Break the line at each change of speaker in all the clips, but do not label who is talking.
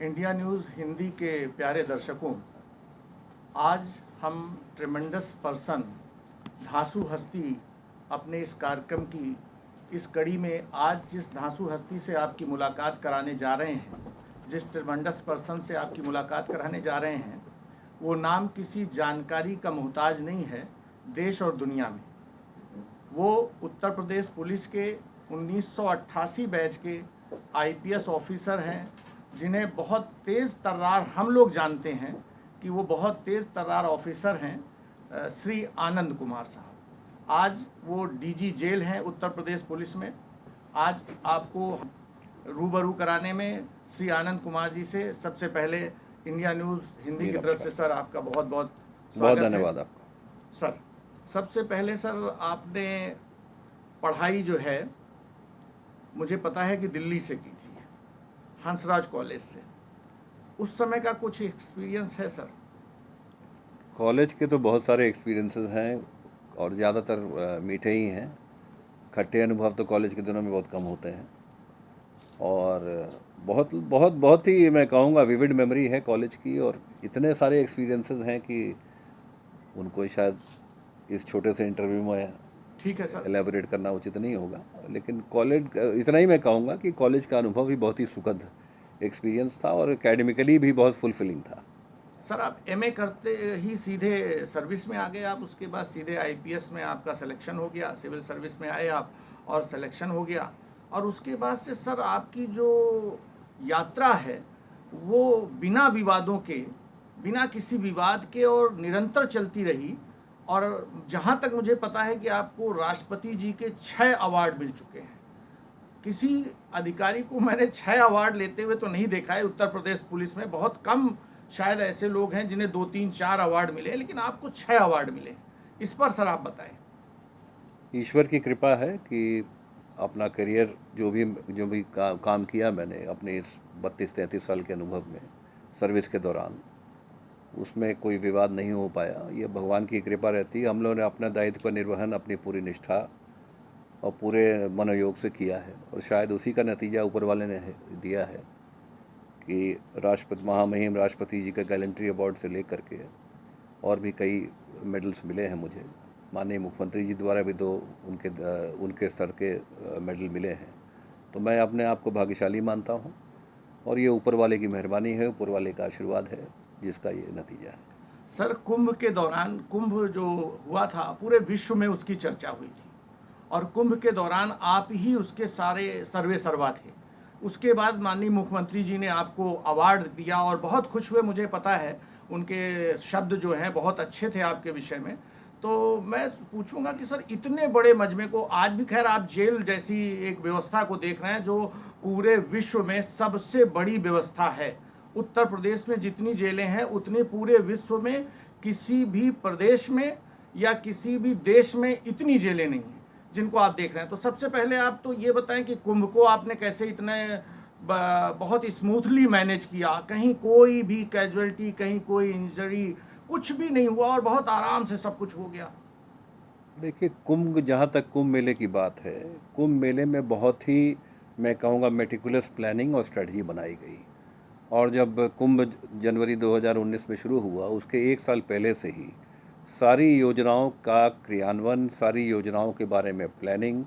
India news Hindi के प्यारे दर्शकों, आज हम ट्रेमेंडस पर्सन धांसू हस्ती अपने इस कार्यक्रम की इस कड़ी में आज जिस धांसू हस्ती से आपकी मुलाकात कराने जा रहे हैं, जिस ट्रेमेंडस पर्सन से आपकी मुलाकात कराने जा रहे हैं, वो नाम किसी जानकारी का मोहताज नहीं है देश और दुनिया में। वो उत्तर प्रदेश पुलिस के 1988 बैच के आईपीएस ऑफिसर हैं, जिन्हें बहुत तेज़ तर्रार हम लोग जानते हैं कि वो बहुत तेज़ तर्रार ऑफिसर हैं, श्री आनंद कुमार साहब। आज वो डीजी जेल हैं उत्तर प्रदेश पुलिस में। आज आपको रूबरू कराने में श्री आनंद कुमार जी से सबसे पहले इंडिया न्यूज़ हिंदी की तरफ से सर आपका बहुत बहुत स्वागत है।
धन्यवाद आपका
सर। सबसे पहले सर, आपने पढ़ाई जो है मुझे पता है कि दिल्ली से की थी, हंसराज कॉलेज से। उस समय का कुछ एक्सपीरियंस है सर?
कॉलेज के तो बहुत सारे एक्सपीरियंसेस हैं और ज़्यादातर मीठे ही हैं। खट्टे अनुभव तो कॉलेज के दिनों में बहुत कम होते हैं और बहुत बहुत बहुत ही मैं कहूँगा विविड मेमोरी है कॉलेज की, और इतने सारे एक्सपीरियंसेस हैं कि उनको शायद इस छोटे से इंटरव्यू में
ठीक है सर,
एलेबोरेट करना उचित नहीं होगा। लेकिन कॉलेज इतना ही मैं कहूँगा कि कॉलेज का अनुभव भी बहुत ही सुखद एक्सपीरियंस था और एकेडमिकली भी बहुत फुलफिलिंग था।
सर आप एमए करते ही सीधे सर्विस में आ गए आप, उसके बाद सीधे आईपीएस में आपका सिलेक्शन हो गया, सिविल सर्विस में आए आप और सिलेक्शन हो गया, और उसके बाद से सर आपकी जो यात्रा है वो बिना विवादों के, बिना किसी विवाद के और निरंतर चलती रही। और जहाँ तक मुझे पता है कि आपको राष्ट्रपति जी के 6 अवार्ड मिल चुके हैं। किसी अधिकारी को मैंने 6 अवार्ड लेते हुए तो नहीं देखा है उत्तर प्रदेश पुलिस में। बहुत कम शायद ऐसे लोग हैं जिन्हें 2, 3, 4 अवार्ड मिले, लेकिन आपको 6 अवार्ड मिले। इस पर सर आप बताएं।
ईश्वर की कृपा है कि अपना करियर जो भी काम किया मैंने अपने इस 32-33 साल के अनुभव में सर्विस के दौरान, उसमें कोई विवाद नहीं हो पाया। ये भगवान की कृपा रहती है। हम लोगों ने अपना दायित्व का निर्वहन अपनी पूरी निष्ठा और पूरे मनोयोग से किया है, और शायद उसी का नतीजा ऊपर वाले ने दिया है कि महामहिम राष्ट्रपति जी का गैलेंट्री अवार्ड से लेकर के और भी कई मेडल्स मिले हैं मुझे। माननीय मुख्यमंत्री जी द्वारा भी 2 उनके स्तर के मेडल मिले हैं। तो मैं अपने आप को भाग्यशाली मानता हूँ, और ये ऊपर वाले की मेहरबानी है, ऊपर वाले का आशीर्वाद है जिसका ये नतीजा है।
सर कुंभ के दौरान, कुंभ जो हुआ था पूरे विश्व में उसकी चर्चा हुई थी, और कुंभ के दौरान आप ही उसके सारे सर्वे सर्वा थे। उसके बाद माननीय मुख्यमंत्री जी ने आपको अवार्ड दिया और बहुत खुश हुए। मुझे पता है उनके शब्द जो हैं बहुत अच्छे थे आपके विषय में। तो मैं पूछूंगा कि सर इतने बड़े मजमे को, आज भी खैर आप जेल जैसी एक व्यवस्था को देख रहे हैं जो पूरे विश्व में सबसे बड़ी व्यवस्था है। उत्तर प्रदेश में जितनी जेलें हैं उतने पूरे विश्व में किसी भी प्रदेश में या किसी भी देश में इतनी जेलें नहीं हैं जिनको आप देख रहे हैं। तो सबसे पहले आप तो ये बताएं कि कुंभ को आपने कैसे इतने बहुत स्मूथली मैनेज किया, कहीं कोई भी कैजुअलिटी, कहीं कोई इंजरी, कुछ भी नहीं हुआ और बहुत आराम से सब कुछ हो गया।
देखिए, जहाँ तक कुंभ मेले की बात है, कुंभ मेले में बहुत ही मैं कहूँगा मेटिकुलस प्लानिंग और स्ट्रेटजी बनाई गई। और जब कुंभ जनवरी 2019 में शुरू हुआ, उसके 1 साल पहले से ही सारी योजनाओं का क्रियान्वयन, सारी योजनाओं के बारे में प्लानिंग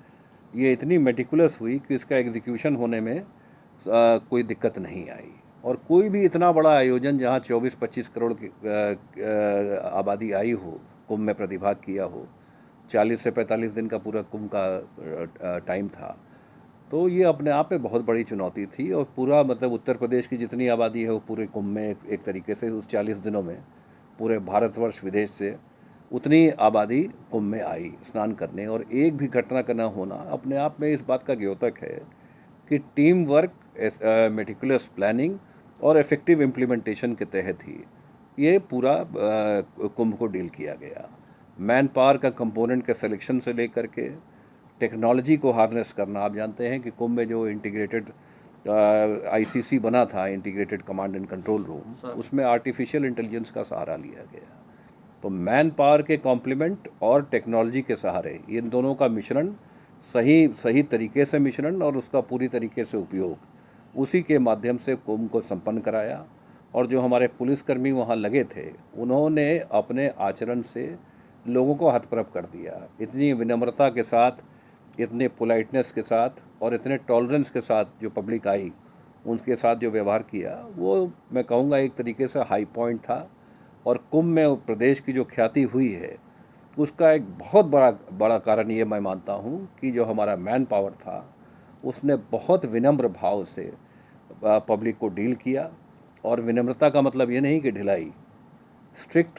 ये इतनी मेटिकुलस हुई कि इसका एग्जीक्यूशन होने में कोई दिक्कत नहीं आई। और कोई भी इतना बड़ा आयोजन जहां 24-25 करोड़ की आबादी आई हो, कुंभ में प्रतिभाग किया हो, 40 से 45 दिन का पूरा कुंभ का टाइम था, तो ये अपने आप में बहुत बड़ी चुनौती थी। और पूरा मतलब उत्तर प्रदेश की जितनी आबादी है वो पूरे कुंभ में एक तरीके से उस 40 दिनों में पूरे भारतवर्ष विदेश से उतनी आबादी कुंभ में आई स्नान करने, और एक भी घटना का न होना अपने आप में इस बात का द्योतक है कि टीम वर्क, मेटिकुलस प्लानिंग और इफेक्टिव इम्प्लीमेंटेशन के तहत ही ये पूरा कुंभ को डील किया गया। मैन पावर का कंपोनेंट के सिलेक्शन से लेकर के टेक्नोलॉजी को हार्नेस करना, आप जानते हैं कि कुंभ में जो इंटीग्रेटेड आईसीसी बना था, integrated command and control room, उसमें आर्टिफिशियल इंटेलिजेंस का सहारा लिया गया। तो मैन पावर के कॉम्प्लीमेंट और टेक्नोलॉजी के सहारे इन दोनों का मिश्रण, सही तरीके से मिश्रण और उसका पूरी तरीके से उपयोग, उसी के माध्यम से कुंभ को संपन्न कराया। और जो हमारे पुलिसकर्मी वहाँ लगे थे, उन्होंने अपने आचरण से लोगों को हतप्रभ कर दिया। इतनी विनम्रता के साथ, इतने पोलाइटनेस के साथ और इतने टॉलरेंस के साथ जो पब्लिक आई, उनके साथ जो व्यवहार किया, वो मैं कहूँगा एक तरीके से हाई पॉइंट था। और कुंभ में प्रदेश की जो ख्याति हुई है, उसका एक बहुत बड़ा कारण ये मैं मानता हूँ कि जो हमारा मैन पावर था, उसने बहुत विनम्र भाव से पब्लिक को डील किया। और विनम्रता का मतलब ये नहीं कि ढिलाई,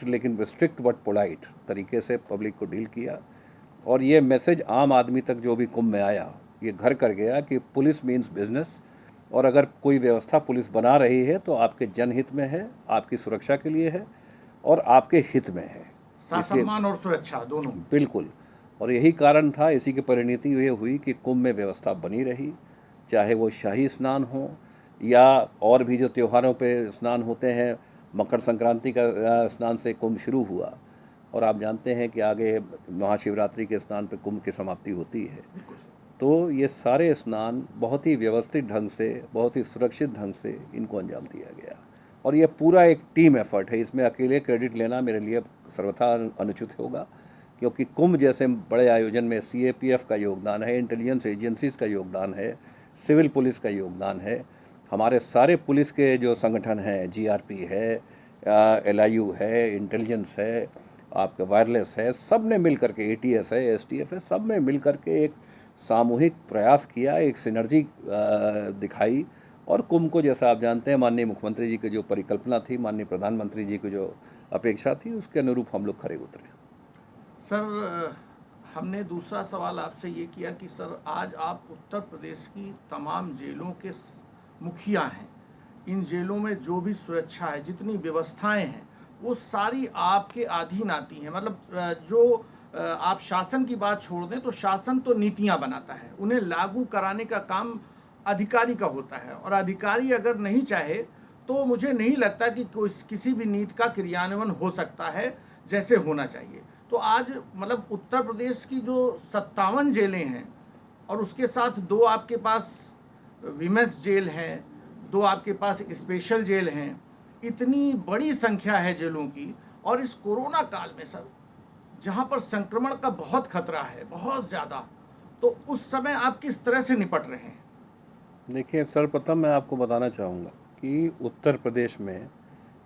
लेकिन स्ट्रिक्ट बट पोलाइट तरीके से पब्लिक को डील किया। और ये मैसेज आम आदमी तक जो भी कुंभ में आया, ये घर कर गया कि पुलिस मीन्स बिजनेस। और अगर कोई व्यवस्था पुलिस बना रही है तो आपके जनहित में है, आपकी सुरक्षा के लिए है और आपके हित में है।
ससम्मान और सुरक्षा दोनों।
बिल्कुल। और यही कारण था, इसी की परिणति ये हुई कि कुंभ में व्यवस्था बनी रही, चाहे वो शाही स्नान हो या और भी जो त्योहारों पे स्नान होते हैं। मकर संक्रांति का स्नान से कुंभ शुरू हुआ और आप जानते हैं कि आगे महाशिवरात्रि के स्नान पे कुंभ की समाप्ति होती है। तो ये सारे स्नान बहुत ही व्यवस्थित ढंग से, बहुत ही सुरक्षित ढंग से इनको अंजाम दिया गया। और ये पूरा एक टीम एफर्ट है, इसमें अकेले क्रेडिट लेना मेरे लिए सर्वथा अनुचित होगा, क्योंकि कुंभ जैसे बड़े आयोजन में सीएपीएफ का योगदान है, इंटेलिजेंस एजेंसीज का योगदान है, सिविल पुलिस का योगदान है, हमारे सारे पुलिस के जो संगठन हैं, जीआरपी है, एलआईयू है, इंटेलिजेंस है, आपका वायरलेस है, सब ने मिल करके, एटीएस है, एसटीएफ है, सब ने मिल करके एक सामूहिक प्रयास किया, एक सिनर्जी दिखाई। और कुंभ को, जैसा आप जानते हैं, माननीय मुख्यमंत्री जी की जो परिकल्पना थी, माननीय प्रधानमंत्री जी की जो अपेक्षा थी, उसके अनुरूप हम लोग खरे उतरे।
सर, हमने दूसरा सवाल आपसे ये किया कि सर, आज आप उत्तर प्रदेश की तमाम जेलों के मुखिया हैं। इन जेलों में जो भी सुरक्षा है, जितनी व्यवस्थाएं हैं, वो सारी आपके अधीन आती हैं। मतलब जो आप शासन की बात छोड़ दें तो शासन तो नीतियां बनाता है, उन्हें लागू कराने का काम अधिकारी का होता है। और अधिकारी अगर नहीं चाहे तो मुझे नहीं लगता कि किसी भी नीति का क्रियान्वयन हो सकता है जैसे होना चाहिए। तो आज मतलब उत्तर प्रदेश की जो 57 जेलें हैं और उसके साथ 2 आपके पास विमेंस जेल हैं, 2 आपके पास स्पेशल जेल हैं, इतनी बड़ी संख्या है जेलों की। और इस कोरोना काल में सर, जहाँ पर संक्रमण का बहुत खतरा है, बहुत ज़्यादा, तो उस समय आप किस तरह से निपट रहे हैं?
देखिए सर्वप्रथम मैं आपको बताना चाहूँगा कि उत्तर प्रदेश में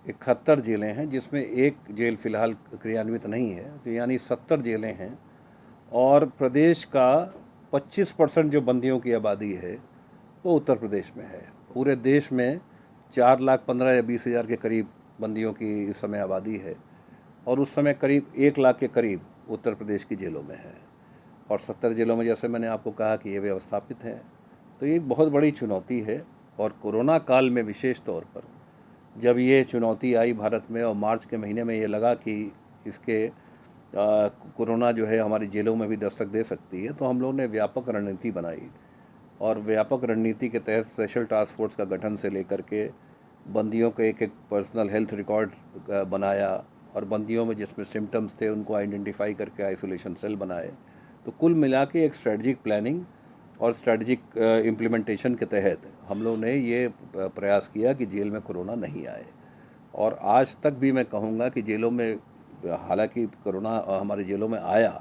71 जेलें हैं, जिसमें एक जेल फिलहाल क्रियान्वित नहीं है, तो यानी 70 जेलें हैं। और प्रदेश का 25% जो बंदियों की आबादी है वो उत्तर प्रदेश में है। पूरे देश में 4,15,000 या 20,000 के करीब बंदियों की इस समय आबादी है और उस समय करीब 1 लाख के करीब उत्तर प्रदेश की जेलों में है। और 70 जेलों में, जैसे मैंने आपको कहा, कि ये व्यवस्थापित हैं। तो ये एक बहुत बड़ी चुनौती है। और कोरोना काल में विशेष तौर पर जब ये चुनौती आई भारत में और मार्च के महीने में ये लगा कि इसके कोरोना जो है हमारी जेलों में भी दस्तक दे सकती है, तो हम लोगों ने व्यापक रणनीति बनाई। और व्यापक रणनीति के तहत स्पेशल टास्क फोर्स का गठन से लेकर के बंदियों के एक पर्सनल हेल्थ रिकॉर्ड बनाया और बंदियों में जिसमें सिम्टम्स थे उनको आइडेंटिफाई करके आइसोलेशन सेल बनाए। तो कुल मिला के एक स्ट्रेटजिक प्लानिंग और स्ट्रेटजिक इम्प्लीमेंटेशन के तहत हम लोग ने ये प्रयास किया कि जेल में कोरोना नहीं आए। और आज तक भी मैं कहूँगा कि जेलों में, हालांकि कोरोना हमारे जेलों में आया,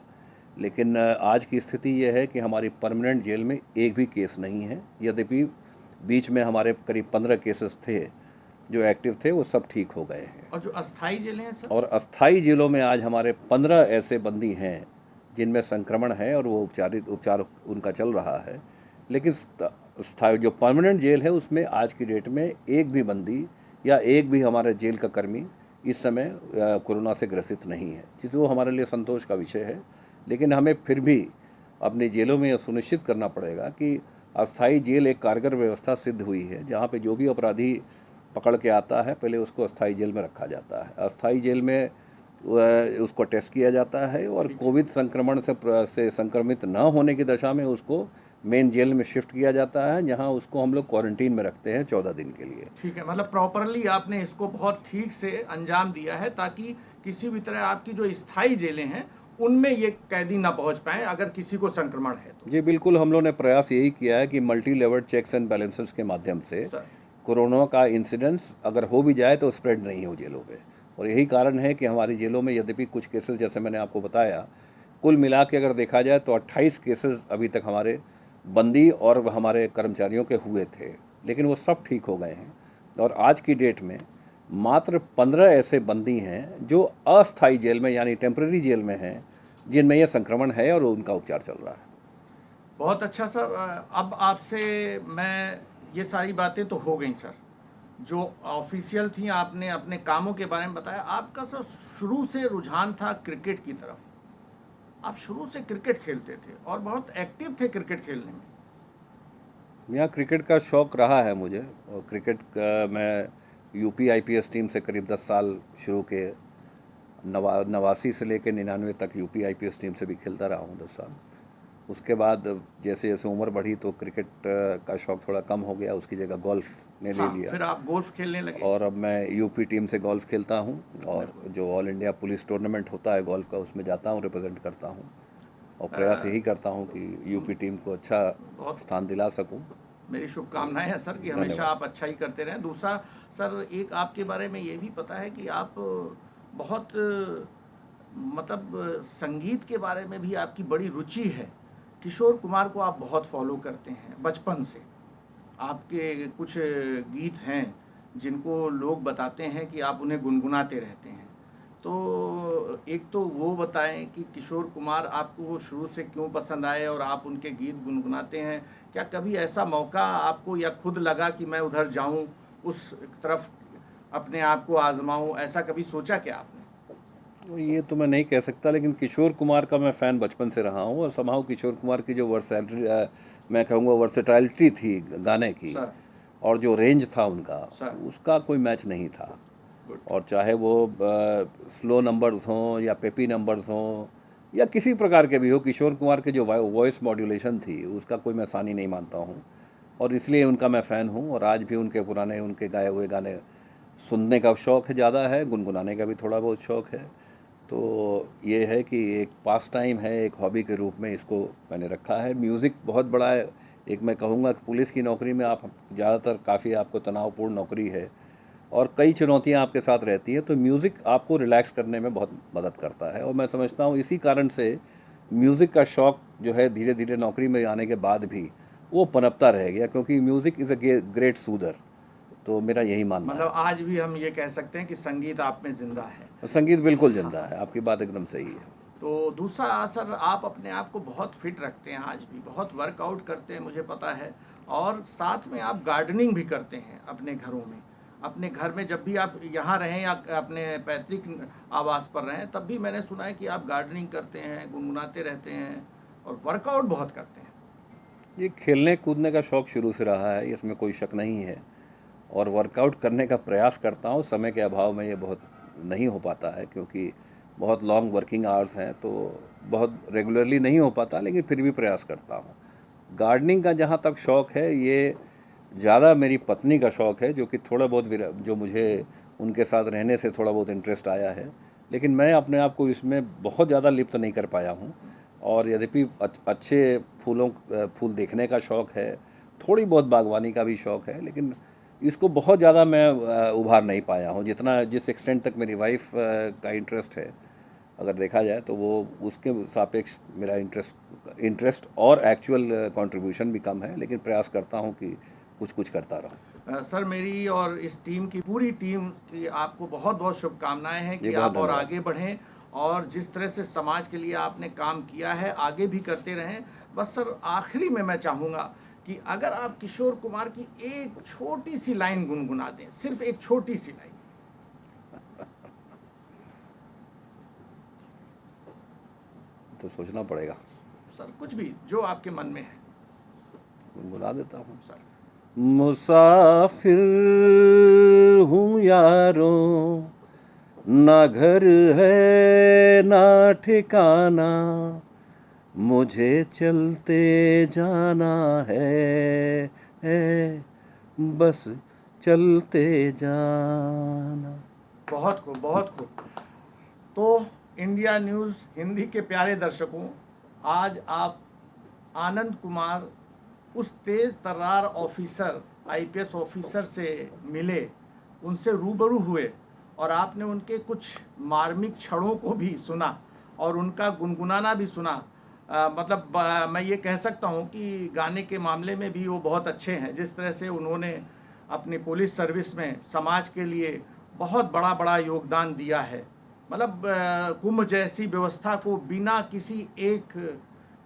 लेकिन आज की स्थिति ये है कि हमारी परमानेंट जेल में एक भी केस नहीं है। यद्यपि बीच में हमारे करीब 15 केसेस थे जो एक्टिव थे, वो सब ठीक हो गए हैं।
और जो अस्थाई जेलें हैं सर? और
अस्थाई जेलों में आज हमारे 15 ऐसे बंदी हैं जिनमें संक्रमण है और वो उपचार उनका चल रहा है। लेकिन जो परमानेंट जेल है उसमें आज की डेट में एक भी बंदी या एक भी हमारे जेल का कर्मी इस समय कोरोना से ग्रसित नहीं है, जो हमारे लिए संतोष का विषय है। लेकिन हमें फिर भी अपनी जेलों में यह सुनिश्चित करना पड़ेगा कि अस्थाई जेल एक कारगर व्यवस्था सिद्ध हुई है, जहाँ पे जो भी अपराधी पकड़ के आता है पहले उसको अस्थाई जेल में रखा जाता है। अस्थाई जेल में उसको टेस्ट किया जाता है और कोविड संक्रमण से संक्रमित न होने की दशा में उसको मेन जेल में शिफ्ट किया जाता है, जहां उसको हम लोग क्वारंटीन में रखते हैं 14 दिन के लिए।
ठीक है, मतलब प्रॉपरली आपने इसको बहुत ठीक से अंजाम दिया है ताकि किसी भी तरह आपकी जो स्थायी जेलें हैं उनमें ये कैदी ना पहुंच पाए अगर किसी को संक्रमण है तो।
जी बिल्कुल, हम लोगों ने प्रयास यही किया है कि multi level checks and balances के माध्यम से
सर
कोरोना का इंसिडेंस अगर हो भी जाए तो स्प्रेड नहीं हो जेलों पे। और यही कारण है कि हमारी जेलों में यद्यपि कुछ केसेस जैसे मैंने आपको बताया, कुल मिला के अगर देखा जाए तो 28 केसेस अभी तक हमारे बंदी और हमारे कर्मचारियों के हुए थे, लेकिन वो सब ठीक हो गए हैं। और आज की डेट में मात्र 15 ऐसे बंदी हैं जो अस्थायी जेल में यानी टेम्पररी जेल में हैं, जिनमें यह संक्रमण है और उनका उपचार चल रहा है।
बहुत अच्छा सर। अब आपसे मैं ये सारी बातें तो हो गई सर, जो ऑफिशियल थी, आपने अपने कामों के बारे में बताया। आपका सर शुरू से रुझान था क्रिकेट की तरफ, आप शुरू से क्रिकेट खेलते थे और बहुत एक्टिव थे क्रिकेट खेलने में।
यहाँ क्रिकेट का शौक़ रहा है मुझे, और क्रिकेट का मैं यूपी आईपीएस टीम से करीब 10 साल शुरू के 89 से लेकर 99 तक यूपी आईपीएस टीम से भी खेलता रहा हूँ 10 साल। उसके बाद जैसे जैसे उम्र बढ़ी तो क्रिकेट का शौक़ थोड़ा कम हो गया, उसकी जगह गोल्फ ने ले लिया।
फिर आप गोल्फ खेलने लगे।
और अब मैं यूपी टीम से गोल्फ खेलता हूँ, और जो ऑल इंडिया पुलिस टूर्नामेंट होता है गोल्फ का उसमें जाता हूँ, रिप्रेजेंट करता हूँ, और प्रयास यही करता हूँ कि यूपी टीम को अच्छा स्थान दिला सकूँ।
मेरी शुभकामनाएं हैं सर कि हमेशा आप अच्छा ही करते रहें। दूसरा सर, एक आपके बारे में ये भी पता है कि आप बहुत मतलब संगीत के बारे में भी आपकी बड़ी रुचि है। किशोर कुमार को आप बहुत फॉलो करते हैं बचपन से। आपके कुछ गीत हैं जिनको लोग बताते हैं कि आप उन्हें गुनगुनाते रहते हैं। तो एक तो वो बताएं कि किशोर कुमार आपको शुरू से क्यों पसंद आए और आप उनके गीत गुनगुनाते हैं। क्या कभी ऐसा मौका आपको या खुद लगा कि मैं उधर जाऊं, उस तरफ अपने आप को आजमाऊं, ऐसा कभी सोचा क्या आपने?
तो ये तो मैं नहीं कह सकता, लेकिन किशोर कुमार का मैं फ़ैन बचपन से रहा हूँ, और समाउ किशोर कुमार की जो मैं कहूँगा वर्सेटाइलिटी थी गाने की,
सर
और जो रेंज था उनका,
सर
उसका कोई मैच नहीं था।
गुड।
और चाहे वो स्लो नंबर्स हों या पेपी नंबर्स हों या किसी प्रकार के भी हो, किशोर कुमार के जो वॉइस मॉड्यूलेशन थी उसका कोई मैं सानी नहीं मानता हूँ, और इसलिए उनका मैं फ़ैन हूँ। और आज भी उनके पुराने उनके गाए हुए गाने सुनने का शौक़ ज़्यादा है, गुनगुनाने का भी थोड़ा बहुत शौक़ है। तो ये है कि एक पास टाइम है, एक हॉबी के रूप में इसको मैंने रखा है। म्यूज़िक बहुत बड़ा है, एक मैं कहूँगा कि पुलिस की नौकरी में आप ज़्यादातर काफ़ी आपको तनावपूर्ण नौकरी है और कई चुनौतियां आपके साथ रहती हैं, तो म्यूज़िक आपको रिलैक्स करने में बहुत मदद करता है। और मैं समझता हूँ इसी कारण से म्यूज़िक का शौक़ जो है धीरे धीरे नौकरी में आने के बाद भी वो पनपता रह गया, क्योंकि music is a great soother. तो मेरा यही मानना
मतलब आज भी हम ये कह सकते हैं कि संगीत आप में जिंदा है।
संगीत बिल्कुल जिंदा है, आपकी बात एकदम सही है।
तो दूसरा सर, आप अपने आप को बहुत फिट रखते हैं, आज भी बहुत वर्कआउट करते हैं, मुझे पता है। और साथ में आप गार्डनिंग भी करते हैं अपने घरों में। अपने घर में जब भी आप यहाँ रहें या अपने पैतृक आवास पर रहें, तब भी मैंने सुना है कि आप गार्डनिंग करते हैं, गुनगुनाते रहते हैं और वर्कआउट बहुत करते हैं।
ये खेलने कूदने का शौक़ शुरू से रहा है, इसमें कोई शक नहीं है, और वर्कआउट करने का प्रयास करता हूँ। समय के अभाव में ये बहुत नहीं हो पाता है, क्योंकि बहुत लॉन्ग वर्किंग आवर्स हैं, तो बहुत रेगुलरली नहीं हो पाता, लेकिन फिर भी प्रयास करता हूँ। गार्डनिंग का जहाँ तक शौक़ है, ये ज़्यादा मेरी पत्नी का शौक़ है, जो कि थोड़ा बहुत जो मुझे उनके साथ रहने से थोड़ा बहुत इंटरेस्ट आया है, लेकिन मैं अपने आप को इसमें बहुत ज़्यादा लिप्त नहीं कर पाया हूँ। और यद्यपि अच्छे फूल देखने का शौक़ है, थोड़ी बहुत बागवानी का भी शौक़ है, लेकिन इसको बहुत ज़्यादा मैं उभार नहीं पाया हूँ। जिस एक्सटेंट तक मेरी वाइफ का इंटरेस्ट है, अगर देखा जाए तो वो उसके सापेक्ष मेरा इंटरेस्ट और एक्चुअल कंट्रीब्यूशन भी कम है, लेकिन प्रयास करता हूँ कि कुछ करता रहूँ।
सर, मेरी और इस टीम की, पूरी टीम की आपको बहुत बहुत शुभकामनाएं हैं कि आप और आगे बढ़ें, और जिस तरह से समाज के लिए आपने काम किया है आगे भी करते रहें। बस सर, आखिरी में मैं चाहूँगा कि अगर आप किशोर कुमार की एक छोटी सी लाइन गुनगुना दें, सिर्फ एक छोटी सी लाइन।
तो सोचना पड़ेगा
सर, कुछ भी जो आपके मन में है।
गुनगुना देता हूँ।
सर,
मुसाफिर हूँ यारों, ना घर है ना ठिकाना, मुझे चलते जाना है, बस चलते जाना।
बहुत खूब, बहुत खूब। तो इंडिया न्यूज़ हिंदी के प्यारे दर्शकों, आज आप आनंद कुमार उस तेज़ तर्रार ऑफिसर आईपीएस ऑफिसर से मिले, उनसे रूबरू हुए और आपने उनके कुछ मार्मिक क्षणों को भी सुना और उनका गुनगुनाना भी सुना। मैं ये कह सकता हूँ कि गाने के मामले में भी वो बहुत अच्छे हैं। जिस तरह से उन्होंने अपनी पुलिस सर्विस में समाज के लिए बहुत बड़ा बड़ा योगदान दिया है। कुंभ जैसी व्यवस्था को बिना किसी एक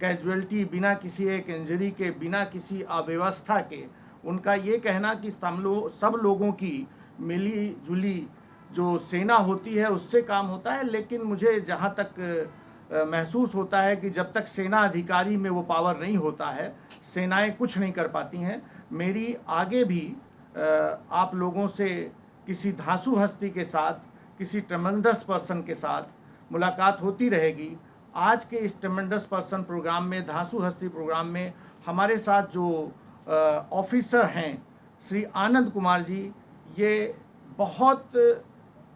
कैजुअलिटी, बिना किसी एक इंजरी के, बिना किसी अव्यवस्था के, उनका ये कहना कि सब लोगों की मिली जुली जो सेना होती है उससे काम होता है। लेकिन मुझे जहाँ तक महसूस होता है कि जब तक सेना अधिकारी में वो पावर नहीं होता है, सेनाएं कुछ नहीं कर पाती हैं। मेरी आगे भी आप लोगों से किसी धांसू हस्ती के साथ, किसी ट्रेमेंडस पर्सन के साथ मुलाकात होती रहेगी। आज के इस ट्रेमेंडस पर्सन प्रोग्राम में, धांसू हस्ती प्रोग्राम में हमारे साथ जो ऑफिसर हैं श्री आनंद कुमार जी, ये बहुत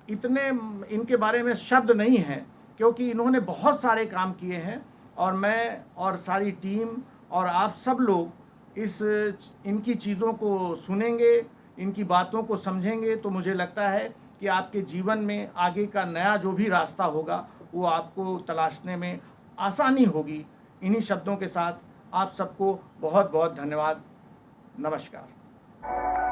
इतने इनके बारे में शब्द नहीं हैं क्योंकि इन्होंने बहुत सारे काम किए हैं और मैं और सारी टीम और आप सब लोग इनकी चीज़ों को सुनेंगे, इनकी बातों को समझेंगे तो मुझे लगता है कि आपके जीवन में आगे का नया जो भी रास्ता होगा वो आपको तलाशने में आसानी होगी। इन्हीं शब्दों के साथ आप सबको बहुत बहुत धन्यवाद। नमस्कार।